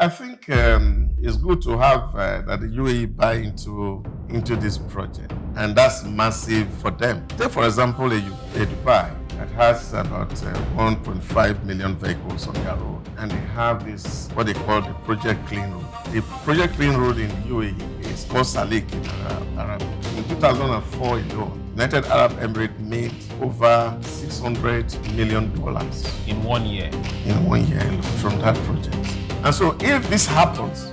I think it's good to have that the UAE buy into this project, and that's massive for them. Take, for example, a Dubai that has about 1.5 million vehicles on their road, and they have this, what they call the Project Clean Road. The Project Clean Road in the UAE is called Souq in Arabic. In 2004 alone, United Arab Emirates made over $600 million in 1 year. In 1 year alone from that project. And so if this happens,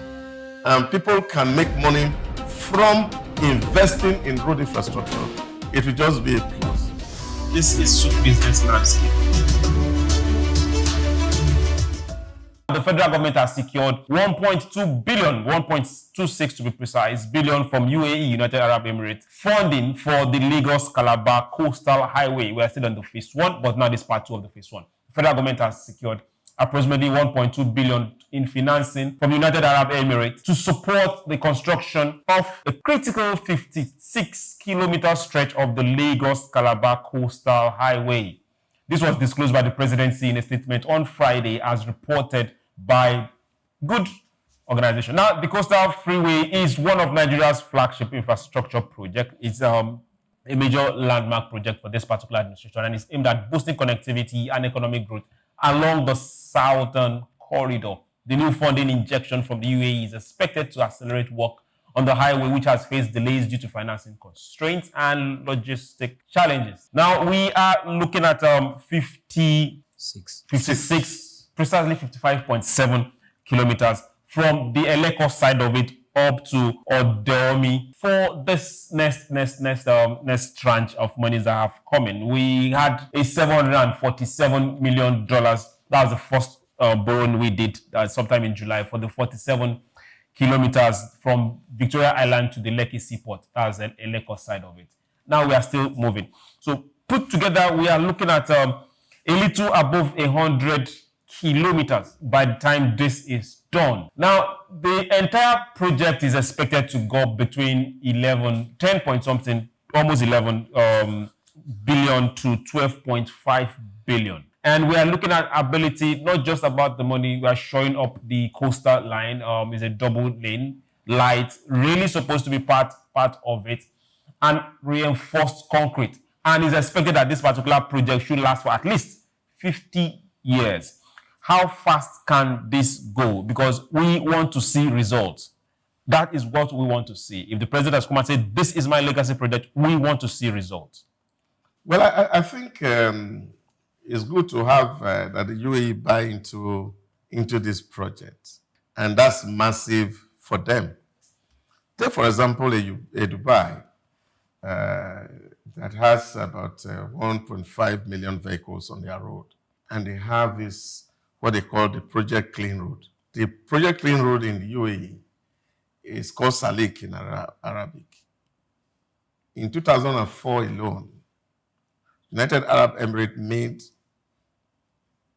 people can make money from investing in road infrastructure, it will just be a plus. This is Souq business landscape. The federal government has secured 1.2 billion, 1.26 to be precise, billion from UAE, United Arab Emirates, funding for the Lagos-Calabar Coastal Highway. We are still on the phase 1, but now this part 2 of the phase 1. The federal government has secured approximately 1.2 billion in financing from United Arab Emirates to support the construction of a critical 56-kilometer stretch of the Lagos-Calabar Coastal Highway. This was disclosed by the presidency in a statement on Friday, as reported by Good Organization. Now, the Coastal Freeway is one of Nigeria's flagship infrastructure projects. It's a major landmark project for this particular administration, and it's aimed at boosting connectivity and economic growth along the southern corridor. The new funding injection from the UAE is expected to accelerate work on the highway, which has faced delays due to financing constraints and logistic challenges. Now, we are looking at 56, precisely 55.7 kilometers from the Eleko side of it up to Odeomi for this next tranche of monies that have come in. We had a $747 million. That was the first borrowing we did sometime in July for the 47 kilometers from Victoria Island to the Lekki Seaport. That's the Eleko side of it. Now we are still moving. So put together, we are looking at a little above 100 kilometers by the time this is done. Now, the entire project is expected to go between 10 point something, almost 11 billion to 12.5 billion. And we are looking at ability, not just about the money. We are showing up the coastal line. Is a double lane light, really supposed to be part of it, and reinforced concrete. And it's expected that this particular project should last for at least 50 years. How fast can this go? Because we want to see results. That is what we want to see. If the president has come and said, this is my legacy project, we want to see results. Well, I think it's good to have that the UAE buy into this project. And that's massive for them. Take, for example, a Dubai that has about 1.5 million vehicles on their road. And they have this, what they call the Project Clean Road. The Project Clean Road in the UAE is called Souq in Arabic. In 2004 alone, United Arab Emirates made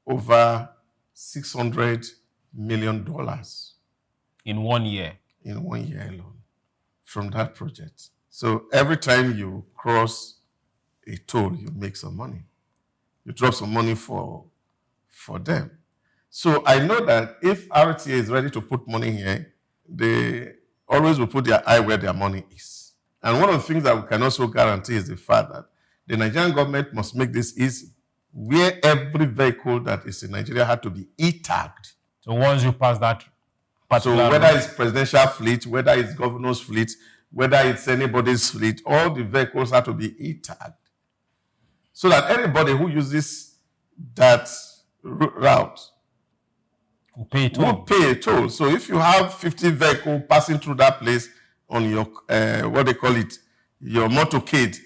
over $600 million in 1 year. In 1 year alone from that project. So every time you cross a toll, you make some money. You drop some money for them. So I know that if RTA is ready to put money here, they always will put their eye where their money is. And one of the things that we can also guarantee is the fact that the Nigerian government must make this easy, where every vehicle that is in Nigeria had to be e-tagged. So once you pass that particular... So whether it's presidential fleet, whether it's governor's fleet, whether it's anybody's fleet, all the vehicles have to be e-tagged. So that anybody who uses that route will pay a toll. So if you have 50 vehicles passing through that place on your, what they call it, your motorcade,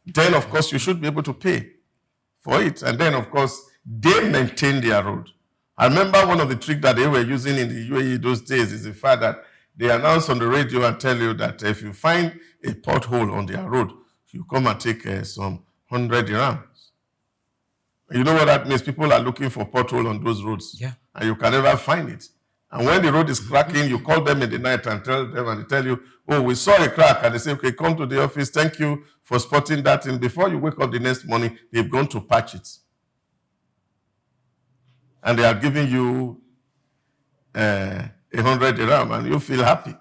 then of course you should be able to pay for it. And then of course, they maintain their road. I remember one of the tricks that they were using in the UAE those days is the fact that they announce on the radio and tell you that if you find a pothole on their road, you come and take some 100 dirhams. You know what that means? People are looking for pothole on those roads. Yeah. And you can never find it. And when the road is cracking, you call them in the night and tell them, and they tell you, oh, we saw a crack. And they say, okay, come to the office. Thank you for spotting that. And before you wake up the next morning, they've gone to patch it. And they are giving you 100 dirham and you feel happy.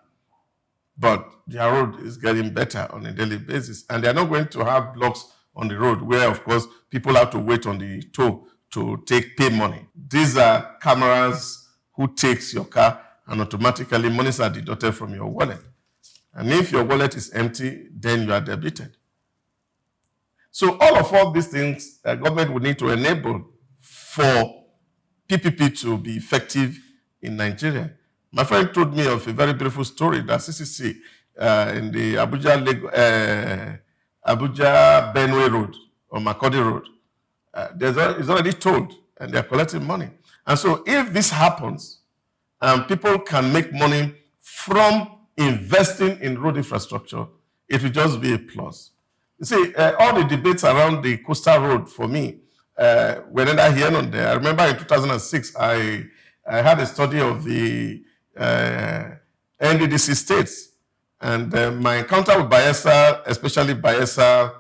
But their road is getting better on a daily basis. And they're not going to have blocks on the road where, of course, people have to wait on the toll to pay money. These are cameras who takes your car and automatically monies are deducted from your wallet. And if your wallet is empty, then you are debited. So all these things, government would need to enable for PPP to be effective in Nigeria. My friend told me of a very beautiful story that CCC in the Abuja Benue Road or Makurdi Road, it's already told and they're collecting money. And so if this happens, people can make money from investing in road infrastructure, it will just be a plus. You see, all the debates around the coastal road for me, whenever here and there, I remember in 2006, I had a study of the NDDC states, and my encounter with Bayelsa, especially Bayelsa,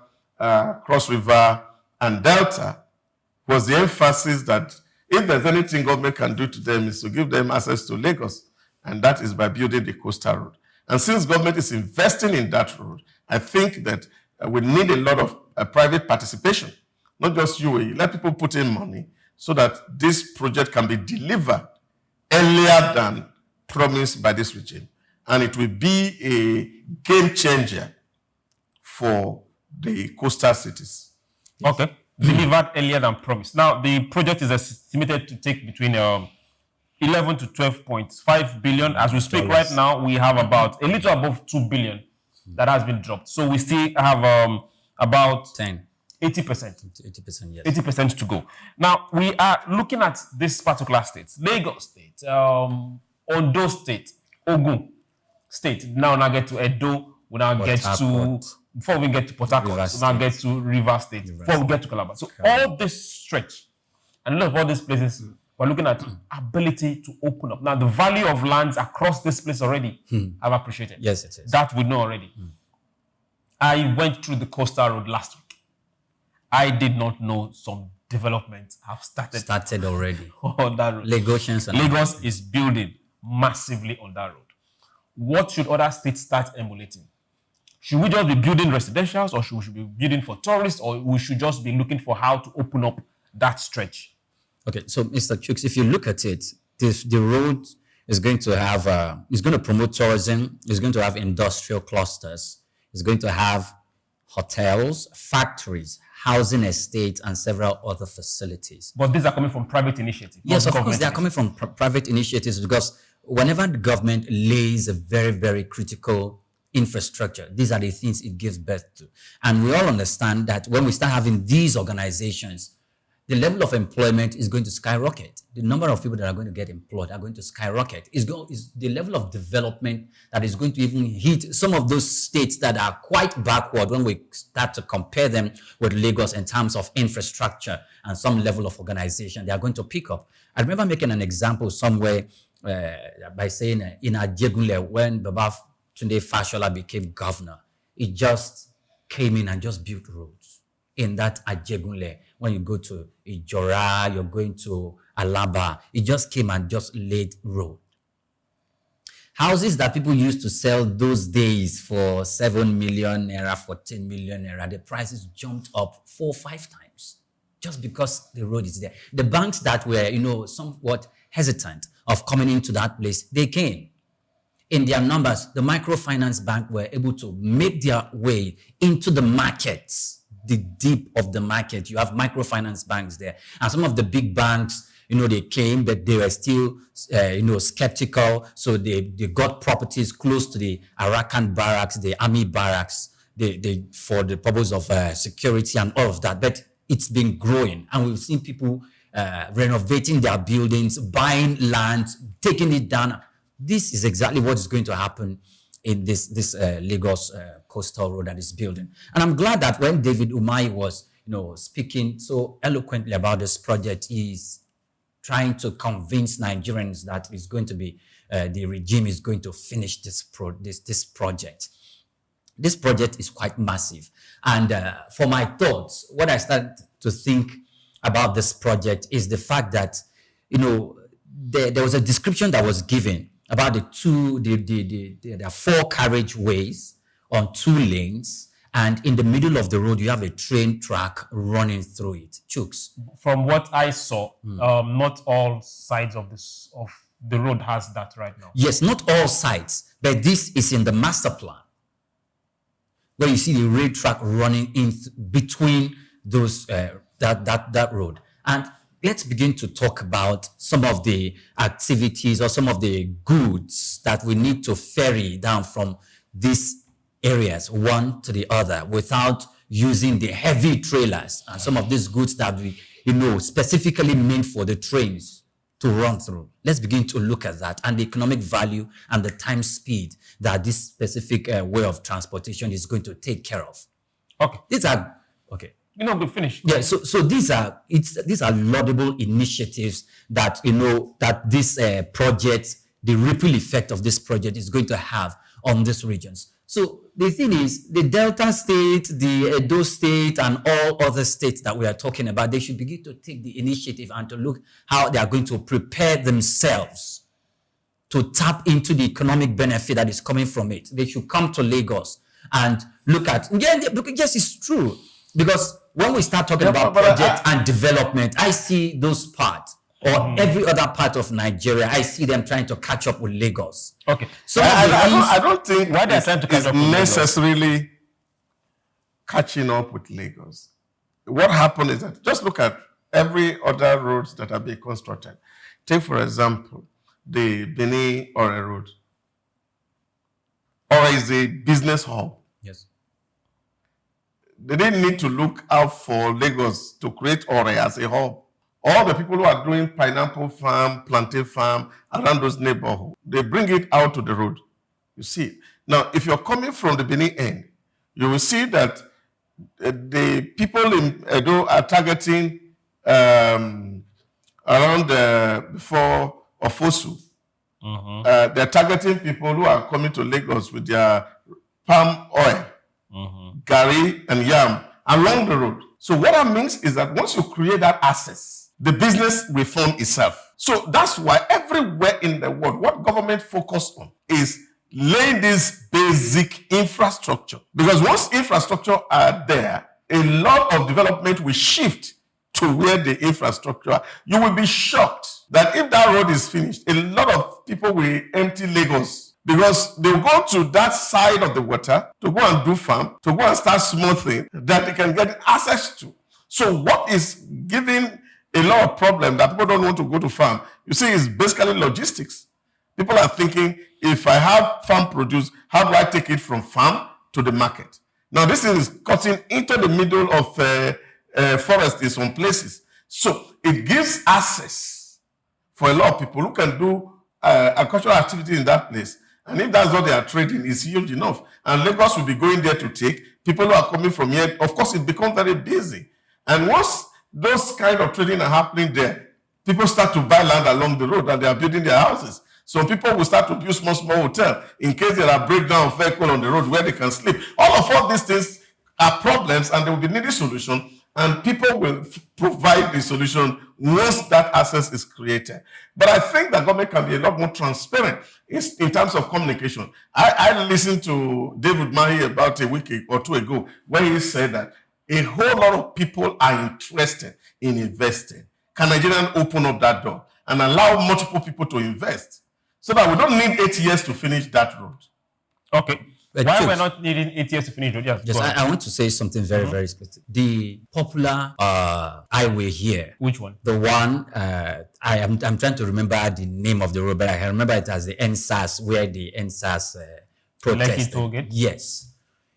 Cross River, and Delta, was the emphasis that if there's anything government can do to them is to give them access to Lagos, and that is by building the coastal road. And since government is investing in that road, I think that we need a lot of private participation, not just UAE. Let people put in money so that this project can be delivered earlier than promised by this regime. And it will be a game changer for the coastal cities. Okay. Delivered earlier than promised. Now, the project is estimated to take between 11 to 12.5 billion. As we speak right now, we have about a little above 2 billion that has been dropped. So we still have about 80%. 80%, yes. 80% to go. Now, we are looking at this particular state, Lagos State, Ondo State, Ogun State. Now get to Edo, we now get to, before we get to Port Harcourt, we now get to River State, before we get to Calabar. So all this stretch, and a lot of all these places, we're looking at ability to open up. Now, the value of lands across this place already, I've appreciated. Yes, it is. That we know already. I went through the coastal road last week. I did not know some developments have started already on that road. Lagos is building massively on that road. What should other states start emulating? Should we just be building residentials, or should we be building for tourists, or we should just be looking for how to open up that stretch? Okay, so Mr. Chooks, if you look at it, the road is going to have, it's going to promote tourism, it's going to have industrial clusters, it's going to have hotels, factories, housing estates, and several other facilities. But these are coming from private initiatives. Yes, of course, they are coming from private initiatives, because whenever the government lays a very, very critical infrastructure, these are the things it gives birth to. And we all understand that when we start having these organizations, the level of employment is going to skyrocket. The number of people that are going to get employed are going to skyrocket. Is the level of development that is going to even hit some of those states that are quite backward when we start to compare them with Lagos in terms of infrastructure and some level of organization. They are going to pick up. I remember making an example somewhere by saying in Ajegunle, when Baba Tunde Fashola became governor, he just came in and just built roads in that Ajegunle. When you go to Ijora, you're going to Alaba, it just came and just laid road. Houses that people used to sell those days for 7 million naira, 14 million naira, the prices jumped up 4 or 5 times just because the road is there. The banks that were, somewhat hesitant of coming into that place, they came. In their numbers, the microfinance bank were able to make their way into the markets, the deep of the market. You have microfinance banks there. And some of the big banks, they came, but they were still, skeptical. So they got properties close to the Arakan barracks, the army barracks, they for the purpose of security and all of that. But it's been growing. And we've seen people renovating their buildings, buying land, taking it down. This is exactly what is going to happen in this Lagos coastal road that is building. And I'm glad that when David Umahi was, speaking so eloquently about this project, he's trying to convince Nigerians that it's going to be, the regime is going to finish this project. This project is quite massive. And for my thoughts, what I started to think about this project is the fact that, there was a description that was given about there are 4 carriageways on 2 lanes, and in the middle of the road you have a train track running through it. Chooks. From what I saw, not all sides of the road has that right now. Yes, not all sides, but this is in the master plan, where you see the rail track running in between those that road. And let's begin to talk about some of the activities or some of the goods that we need to ferry down from these areas one to the other without using the heavy trailers and some of these goods that we specifically meant for the trains to run through. Let's begin to look at that and the economic value and the time speed that this specific way of transportation is going to take care of. Okay. These are okay. We're finished. Yeah, so these are laudable initiatives that that this project, the ripple effect of this project is going to have on these regions. So the thing is, the Delta State, the Edo State, and all other states that we are talking about, they should begin to take the initiative and to look how they are going to prepare themselves to tap into the economic benefit that is coming from it. They should come to Lagos and look at, yes, it's true. Because when we start talking about project and development, I see those parts, or every other part of Nigeria, I see them trying to catch up with Lagos. Okay. So I don't think why they're trying to catch up with necessarily catching up with Lagos. What happened is that just look at every other roads that are being constructed. Take, for example, the Benin Ore Road. Ore is a business hub. Yes. They didn't need to look out for Lagos to create Ore as a hub. All the people who are doing pineapple farm, plantain farm around those neighborhoods, they bring it out to the road. You see. Now, if you're coming from the Benin end, you will see that the people in Edo are targeting around before Ofosu. They're targeting people who are coming to Lagos with their palm oil, gari and yam along the road. So what that means is that once you create that access, the business will form itself. So that's why everywhere in the world, what government focus on is laying this basic infrastructure. Because once infrastructure are there, a lot of development will shift to where the infrastructure. You will be shocked that if that road is finished, a lot of people will empty Lagos because they will go to that side of the water to go and do farm, to go and start small thing that they can get access to. So what is giving a lot of problem that people don't want to go to farm, you see, is basically logistics. People are thinking, if I have farm produce, how do I take it from farm to the market? Now, this is cutting into the middle of forest in some places. So it gives access for a lot of people who can do agricultural activity in that place. And if that's what they are trading, it's huge enough. And Lagos will be going there to take. People who are coming from here, of course, it becomes very busy. And once those kind of trading are happening there, people start to buy land along the road and they are building their houses. So people will start to build small hotels in case there are breakdown of vehicle on the road where they can sleep. All these things are problems and they will be needing solution, and people will provide the solution once that access is created. But I think that government can be a lot more transparent in terms of communication. I listened to David Mahi about a week or two ago when he said that a whole lot of people are interested in investing. Can Nigerians open up that door and allow multiple people to invest so that we don't need 8 years to finish that road? Okay. Why we're not needing 8 years to finish road? Yes, I want to say something very, very specific. The popular highway here. Which one? The one, I'm trying to remember the name of the road, but I remember it as the NSAS, where the NSAS protested. Yes.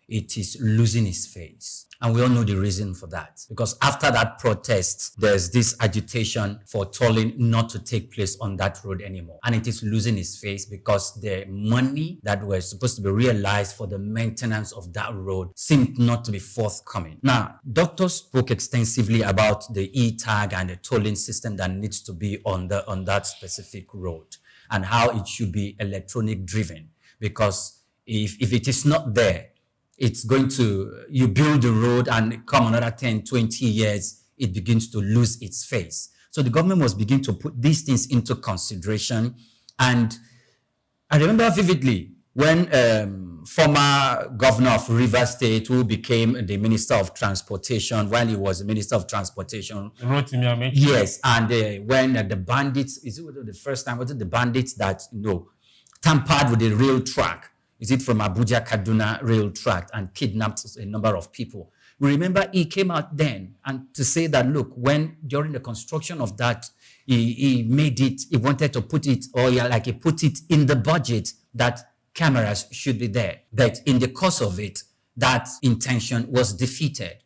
It is losing its face. And we all know the reason for that. Because after that protest, there's this agitation for tolling not to take place on that road anymore. And it is losing its face because the money that was supposed to be realized for the maintenance of that road seemed not to be forthcoming. Now, doctors spoke extensively about the e-tag and the tolling system that needs to be on that specific road and how it should be electronic driven. Because if it is not there, it's going to, you build the road and come another 10, 20 years, it begins to lose its face. So the government must begin to put these things into consideration. And I remember vividly when former governor of Rivers State, who became the Minister of Transportation, while he was the Minister of Transportation. Yes, and when the bandits, is it the first time, was it the bandits that, tampered with the rail track? Is it from Abuja Kaduna rail track and kidnapped a number of people? We remember he came out then and to say that, look, when during the construction of that, he made it, he wanted to put it, he put it in the budget that cameras should be there. But in the course of it, that intention was defeated.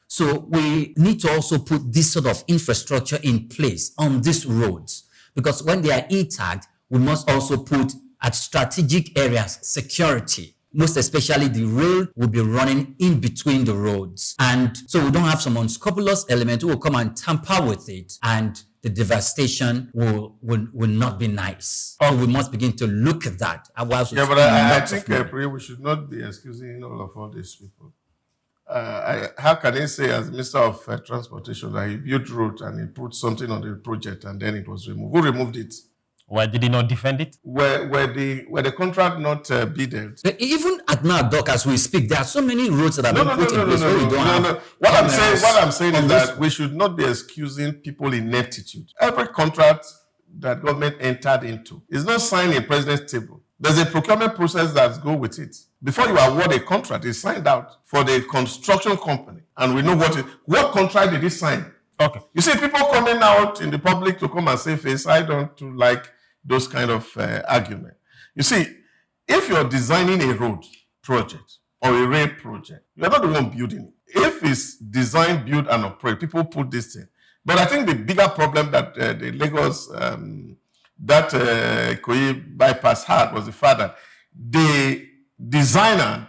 So we need to also put this sort of infrastructure in place on these roads, because when they are e-tagged, we must also put at strategic areas security. Most especially the rail will be running in between the roads. And so we don't have some unscrupulous element who will come and tamper with it, and the devastation will not be nice. So we must begin to look at that. But I think we should not be excusing all these people. How can they say, as Minister of Transportation, that he built road and he put something on the project and then it was removed? Who removed it? Why did he not defend it? Were the contract not bidded? Even at NADOC, as we speak, there are so many roads that have been put in place where we don't have. What I'm saying is that we should not be excusing people ineptitude. Every contract that government entered into is not signed in president's table. There's a procurement process that goes with it. Before you award a contract, it's signed out for the construction company, and we know what contract did he sign. Okay. You see, people coming out in the public to come and say face, I don't like those kind of argument. You see, if you're designing a road project or a rail project, you're not the one building it. If it's design, build, and operate, people put this in. But I think the bigger problem that the Lagos, Ikoyi bypass had was the fact that the designer,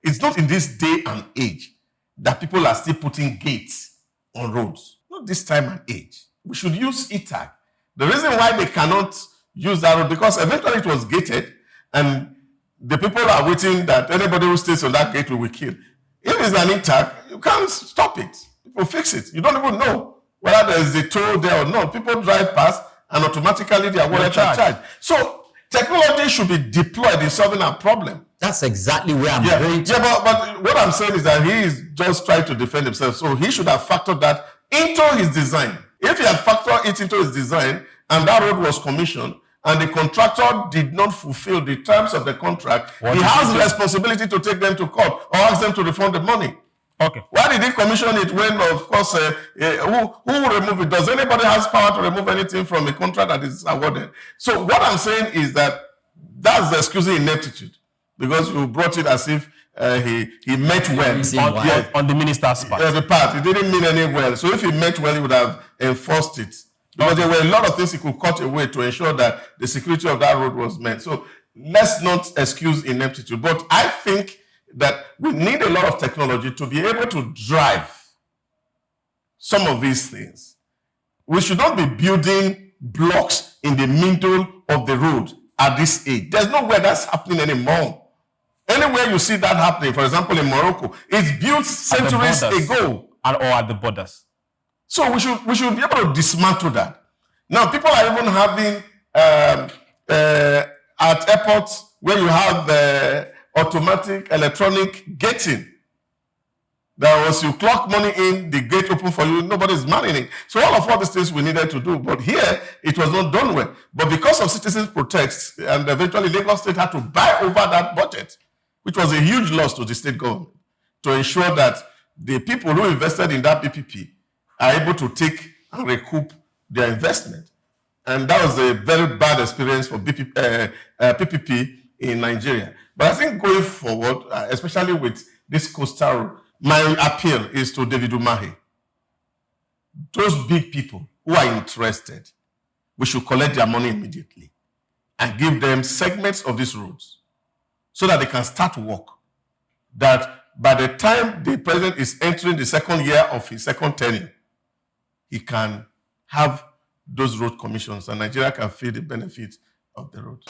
it's not in this day and age that people are still putting gates on roads. Not this time and age. We should use e-tag. The reason why they cannot use that road, because eventually it was gated, and the people are waiting that anybody who stays on that gate will be killed. If it's an e-tag, you can't stop it. People fix it. You don't even know whether there is a toll there or not. People drive past and automatically their wallets are charged. So technology should be deployed in solving our problem. That's exactly where I'm going to. Yeah, but what I'm saying is that he is just trying to defend himself. So he should have factored that into his design. If he had factored it into his design and that road was commissioned and the contractor did not fulfill the terms of the contract, he has the responsibility to take them to court or ask them to refund the money. Okay. Why did he commission it when, of course, who will remove it? Does anybody has power to remove anything from a contract that is awarded? So what I'm saying is that that's the excusing ineptitude, because you brought it as if he meant well on the minister's part. The part. He didn't mean any well. So if he meant well, he would have enforced it. Because there were a lot of things he could cut away to ensure that the security of that road was met. So let's not excuse ineptitude. But I think that we need a lot of technology to be able to drive some of these things. We should not be building blocks in the middle of the road at this age. There's nowhere that's happening anymore. Anywhere you see that happening, for example, in Morocco, it's built centuries ago. Or at the borders. So we should be able to dismantle that. Now, people are even having at airports where you have automatic electronic gating. That once you clock money in, the gate open for you, nobody's manning it. So all these things we needed to do. But here, it was not done well. But because of citizens' protests, and eventually Lagos State had to buy over that budget, which was a huge loss to the state government, to ensure that the people who invested in that PPP are able to take and recoup their investment. And that was a very bad experience for PPP in Nigeria. But I think going forward, especially with this coastal road, my appeal is to David Umahi. Those big people who are interested, we should collect their money immediately and give them segments of these roads so that they can start work. That by the time the president is entering the second year of his second tenure, he can have those road commissions and Nigeria can feel the benefits of the roads.